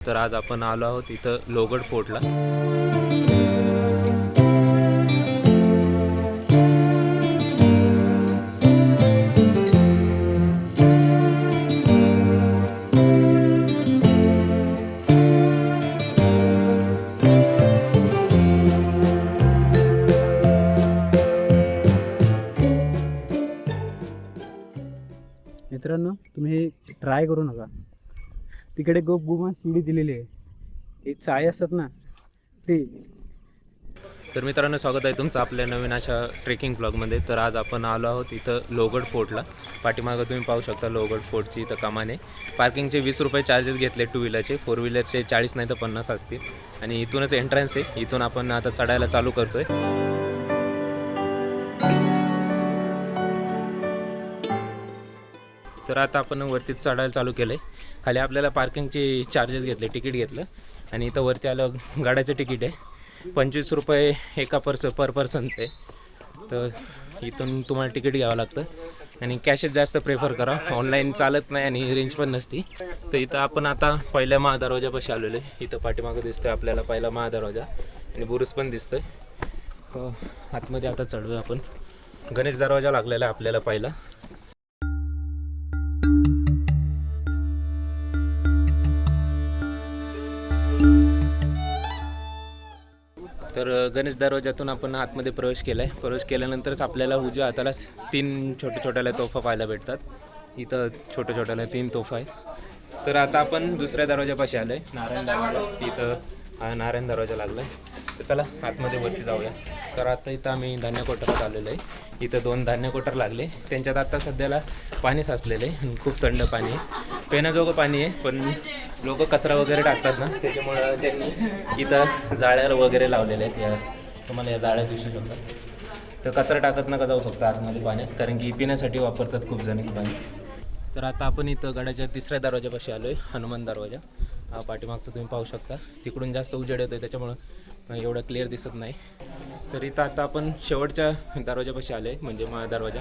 तर आज आपण आलो आहोत इथं लोहगड फोर्टला. मित्रांनो, तुम्ही ट्राय करू नका. तिकडे गुमान शिडी दिलेली आहे. ही चाळी असतात ना ती. तर मित्रांनो, स्वागत आहे तुमचं आपल्या नवीन अशा ट्रेकिंग ब्लॉगमध्ये. तर आज आपण आलो आहोत इथं लोहगड फोर्टला. पाठीमागं तुम्ही पाहू शकता लोहगड फोर्टची इथं कमान आहे. पार्किंगचे 20 रुपये चार्जेस घेतले 2 व्हीलरचे, 4 व्हीलरचे 40 नाही तर 50 असतील. आणि इथूनच एंट्रन्स आहे. इथून आपण आता चढायला चालू करतोय. तर आता आपण वरतीच चढायला चालू केलं आहे. खाली आपल्याला पार्किंगचे चार्जेस घेतले, तिकीट घेतलं. आणि इथं वरती आलं गाड्याचं तिकीट आहे 25 रुपये एका पर पर्सनचं आहे. तर इथून तुम्हाला तिकीट घ्यावं लागतं आणि कॅशच जास्त प्रेफर करा. ऑनलाईन चालत नाही आणि रेंज पण नसती. तर इथं आपण आता पहिल्या महादरवाजापाशी आलेलो आहे. इथं पाठीमागं दिसतोय आपल्याला पहिला महादरवाजा आणि बुरुज पण दिसतोय. आतमध्ये आता चढूया आपण. गणेश दरवाजा लागलेला आहे आपल्याला पहिला. तर गणेश दरवाजातून आपण आतमध्ये प्रवेश केला आहे. प्रवेश केल्यानंतरच आपल्याला उजव्या हाताला 3 छोट्या तोफा पाहायला भेटतात. इथं छोट्या 3 तोफा आहेत. तर आता आपण दुसऱ्या दरवाजापाशी आलो आहे, नारायण दरवाजा. तिथं नारायण दरवाजा लागला आहे. तर चला आतमध्ये वरती जाऊया. तर आता इथं आम्ही धान्य कोठारात आलेलो आहे. इथं 2 धान्य कोठार लागले. त्यांच्यात आता सध्याला पाणी साचलेलं आहे आणि खूप थंड पाणी आहे. पिण्याजोगं पाणी आहे, पण लोक कचरा वगैरे टाकतात ना, त्याच्यामुळं त्यांनी इथं जाळ्या वगैरे लावलेल्या आहेत. तुम्हाला या जाळ्या दिसू शकतात. तर कचरा टाकत नका जाऊ फक्त आतमध्ये पाण्यात, कारण की पिण्यासाठी वापरतात खूप जण ही पाणी. तर आता आपण इथं गडाच्या 3ऱ्या दरवाजापाशी आलो आहे, हनुमान दरवाजा. हा पाठीमागचं तुम्ही पाहू शकता. तिकडून जास्त उजेड येतो आहे, त्याच्यामुळं एवढं क्लिअर दिसत नाही. तर इथं आता आपण शेवटच्या दरवाजापाशी आलो आहे, म्हणजे महादरवाजा.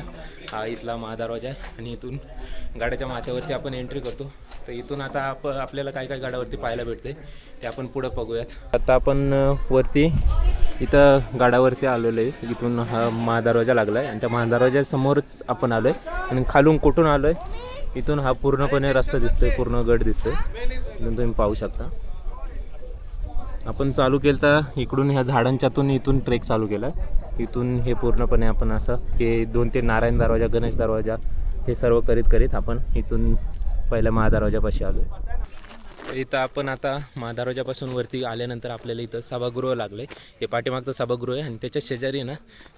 हा इथला महादरवाजा आहे आणि इथून गाड्याच्या माथ्यावरती आपण एंट्री करतो. तर इथून आता आपल्याला काय काय गाड्यावरती पाहायला भेटते ते आपण पुढं बघूयाच. आता आपण वरती इथं गाड्यावरती आलेलो आहे. इथून हा महादरवाजा लागला आहे आणि त्या महादरवाजासमोरच आपण आलो आहे. आणि खालून कुठून आलो आहे, इथून हा पूर्णपणे रस्ता दिसतोय, पूर्ण गड दिसतोय. इथून तुम्ही पाहू शकता. आपण चालू केलं तर इकडून ह्या झाडांच्यातून इथून ट्रेक चालू केला. इथून हे पूर्णपणे आपण असं हे 2-3 नारायण दरवाजा, गणेश दरवाजा हे सर्व करीत आपण इथून पहिल्या महादरवाजापाशी आलो आहे. इथं आपण आता महादरवाजापासून वरती आल्यानंतर आपल्याला इथं सभागृह लागलं आहे. हे पाठीमागचं सभागृह आहे आणि त्याच्या शेजारी ना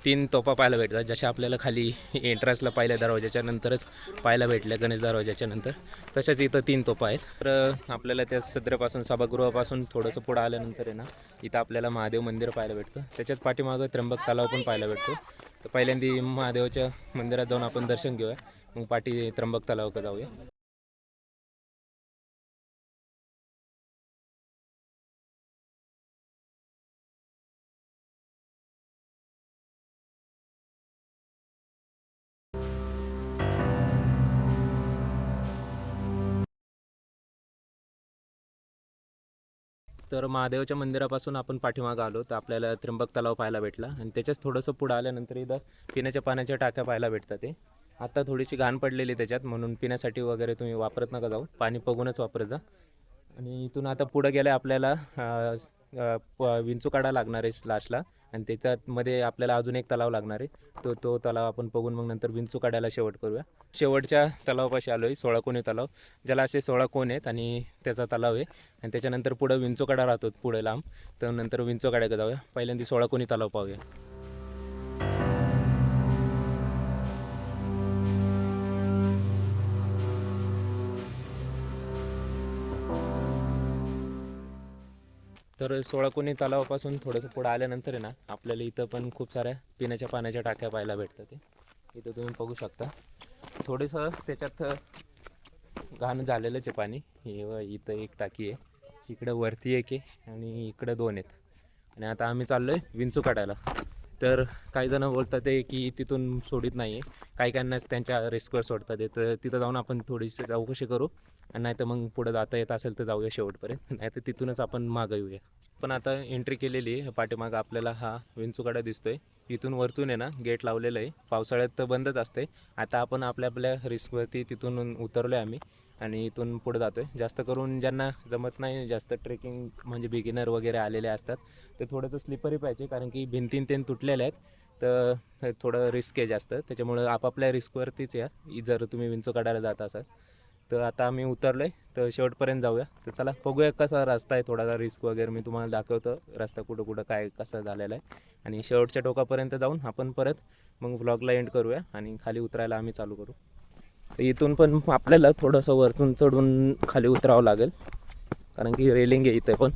3 तोफा पाहायला भेटतात, जशा आपल्याला खाली एंट्रन्सला पहिल्या दरवाजाच्या नंतरच पाहायला भेटल्या गणेश दरवाजाच्या नंतर. तशाच इथं 3 तोफा आहेत. तर आपल्याला त्या सदरापासून सभागृहापासून थोडंसं पुढं आल्यानंतर आहे ना, इथं आपल्याला महादेव मंदिर पाहायला भेटतं. त्याच्याच पाठीमागं त्र्यंबक तलाव पण पाहायला भेटतो. तर पहिल्यांदा महादेवाच्या मंदिरात जाऊन आपण दर्शन घेऊया, मग पाठी त्र्यंबक तलावाकडे जाऊया. तर महादेवाच्या मंदिरापासून आपण पाठीमागं आलो तर आपल्याला त्र्यंबक तलाव पाहायला भेटला आणि त्याच्याच थोडंसं पुढं आल्यानंतर इथं पिण्याच्या पाण्याच्या टाक्या पाहायला भेटतात. ते आता थोडीशी घाण पडलेली त्याच्यात, म्हणून पिण्यासाठी वगैरे तुम्ही वापरत नका जाऊ, पाणी बघूनच वापरत जा. आणि इथून आता पुढं गेलं आपल्याला विंचूकाडा लागणार आहे लास्टला, आणि त्याच्यामध्ये आपल्याला अजून एक तलाव लागणार आहे. तो तलाव आपण बघून मग नंतर विंचूकाड्याला शेवट करूया. शेवटच्या तलावापाशी आलो आहे, 16 कोणी तलाव, ज्याला असे 16 कोण आहेत आणि त्याचा तलाव आहे. आणि त्याच्यानंतर पुढं विंचूकाडा राहतो पुढे लांब, तर नंतर विंचूकाड्याकडे जाऊया. पहिल्यांदा 16 कोणी तलाव पाहूया. तर 16 कोणी तलावापासून थोडंसं पुढं आल्यानंतर आहे ना, आपल्याला इथं पण खूप साऱ्या पिण्याच्या पाण्याच्या टाक्या पाहायला भेटतात. ते इथं तुम्ही बघू शकता. थोडंसं त्याच्यात घाण झालेलंच आहे पाणी. इथं एक टाकी आहे, इकडं वरती एक आहे आणि इकडं 2 आहेत. आणि आता आम्ही चाललो आहे विंचू काढायला. तर काही जण बोलतात आहे की तिथून सोडित नाही आहे, काही काहींनाच त्यांच्या रिस्कवर सोडतात आहे. तर तिथं जाऊन आपण थोडीशी चौकशी करू आणि नाही तर मग पुढं जाता येत असेल तर जाऊया शेवटपर्यंत, नाही तर तिथूनच आपण मागं येऊया. पण आता एंट्री केलेली आहे. पाठीमागं आपल्याला हा विंचूकडा दिसतोय. इथून वरतून आहे ना गेट लावलेलं आहे. पावसाळ्यात तर बंदच असते. आता आपण आपल्या आपल्या रिस्कवरती तिथून उतरलो आहे आम्ही आणि इथून पुढे जातो आहे. जास्त करून ज्यांना जमत नाही, जास्त ट्रेकिंग म्हणजे बिगिनर वगैरे आलेले असतात, ते थोडंसं स्लिपरी पाहिजे, कारण की भिंतीन ते तुटलेल्या आहेत. तर थोडं रिस्क आहे जास्त, त्याच्यामुळं आपापल्या रिस्कवरतीच या जर तुम्ही विंचू काढायला जात असाल. तर आता आम्ही उतरलो आहे, तर शेवटपर्यंत जाऊया. तर चला बघूया कसा रस्ता आहे, थोडासा रिस्क वगैरे मी तुम्हाला दाखवतो रस्ता कुठं कुठं काय कसा झालेला आहे. आणि शेवटच्या टोकापर्यंत जाऊन आपण परत मग व्लॉगला एंड करूया आणि खाली उतरायला आम्ही चालू करू. तर इथून पण आपल्याला थोडंसं वरतून चढून खाली उतरावं लागेल, कारण की रेलिंग आहे इथे. पण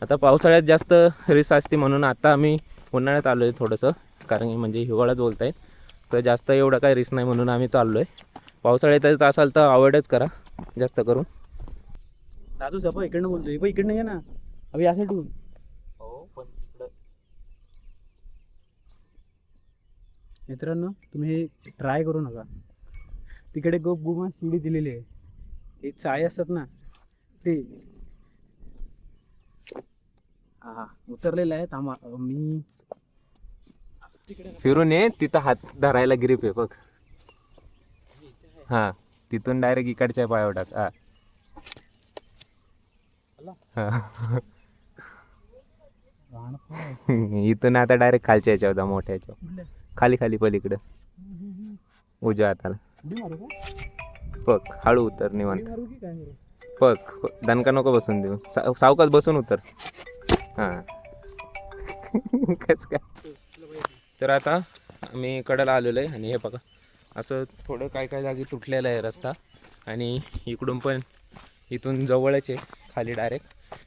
आता पावसाळ्यात जास्त रिस्क असते, म्हणून आता आम्ही उन्हाळ्यात आलो आहे थोडंसं, कारण की म्हणजे हिवाळाच बोलत आहे. तर जास्त एवढं काही रिस्क नाही म्हणून आम्ही चाललो आहे. पावसाळ्यात असाल तर अवॉइडच करा जास्त करून. दादू सपा इकडनं बोलतोय, पण इकडनं ये ना अभि या साईडून. हो पण मित्रांनो तुम्ही ट्राय करू नका, तिकडे गोप गुमा शिडी दिलेली आहे. हे चाळे असतात ना ते. हा उतरलेलं आहे. थांबा मी फिरून ये, तिथं हात धरायला ग्रिप आहे बघ. हां तिथून डायरेक्ट इकडच्या पायावर टाक. इथून आता डायरेक्ट खालच्या याच्यावर जा, मोठ्या याच्यावर खाली खाली पलीकडं उजव्या हाताला. बघ हळू उतर निवांत. बघ दणका नको बसून देऊ, सावकाश बसून उतर. हां कस काय. तर आता आम्ही कडेला आलेलो आहे आणि हे बघा असं थोडं काय काय जागी तुटलेलं आहे रस्ता. आणि इकडून पण इथून जवळच आहे खाली डायरेक्ट.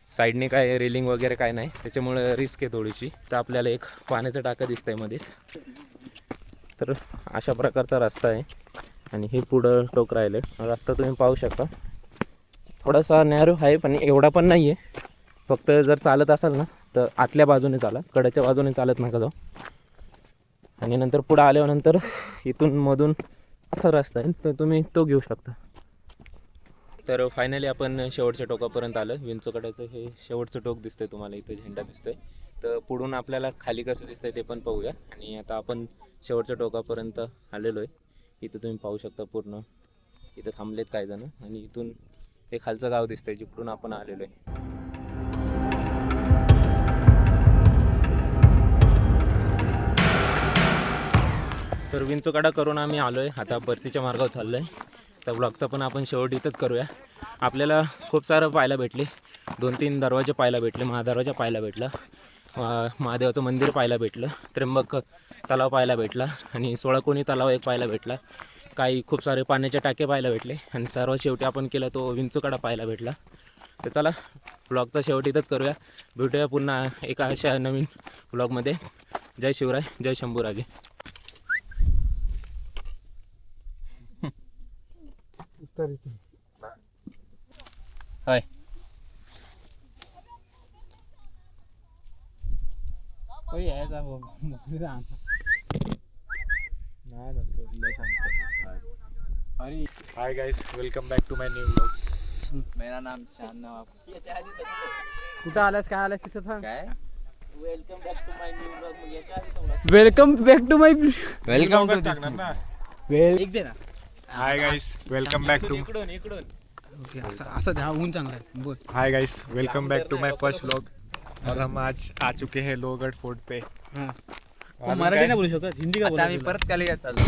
साईडने काय रेलिंग वगैरे काय नाही, त्याच्यामुळं रिस्क आहे थोडीशी. तर आपल्याला एक पाण्याचं टाकं दिसतंय मध्येच. तर अशा प्रकारचा रस्ता आहे आणि हे पुढं टोक राहिलं आहे. रस्ता तुम्ही पाहू शकता, थोडासा नॅरो आहे पण एवढा पण नाही आहे. फक्त जर चालत असाल ना तर आतल्या बाजूने चाला, कडेच्या बाजूने चालत नका जाऊ. आणि नंतर पुढं आल्यानंतर इथून मधून असा रस्ता आहे, तर तुम्ही तो घेऊ शकता. तर फायनली आपण शेवटच्या टोकापर्यंत आलं. विंचूकड्याचं हे शेवटचं टोक दिसतंय तुम्हाला, इथं झेंडा दिसतोय. तर पुढून आपल्याला खाली कसं दिसतंय ते पण पाहूया. आणि आता आपण शेवटच्या टोकापर्यंत आलेलो आहे. इथं तुम्ही पाहू शकता पूर्ण इथं थांबलेत काही जण. आणि इथून हे खालचं गाव दिसतंय जिकडून आपण आलेलो आहे. तर विंचूकडा करून आम्ही आलो आहे, आता परतीच्या मार्गावर चाललो आहे. तर ब्लॉगचा पण आपण शेवट इथंच करूया. आपल्याला खूप सारं पाहायला भेटले, 2-3 दरवाजे पाहायला भेटले. महादरवाजा पाहायला भेटला, महादेवाचं मंदिर पाहायला भेटलं, त्र्यंबक तलाव पाहायला भेटला आणि 16 कोणी तलाव एक पाहायला भेटला. काही खूप सारे पाण्याचे टाके पाहायला भेटले आणि सर्वात शेवटी आपण केला तो विंचूकडा पाहायला भेटला. तर चला ब्लॉगचा शेवट इथंच करूया. भेटूया पुन्हा एका अशा नवीन ब्लॉगमध्ये. जय शिवराय, जय Shambhuraje. Hi hi guys, welcome back to my new vlog. मेरा नाम चांदना. कुठं आलास, काय आलास तिथं सांग. काय welcome back to my welcome to एक दे ना. Hi guys, welcome back to okay असं द्या, ऊन चांगला आहे. बोल. Hi guys, welcome back to my first vlog. और हम आज आ चुके हैं लोहगढ़ फोर्ट पे. हां मराठी नाही बोलू शकत, हिंदी का आता आम्ही बोलू. परत खाली चाललो.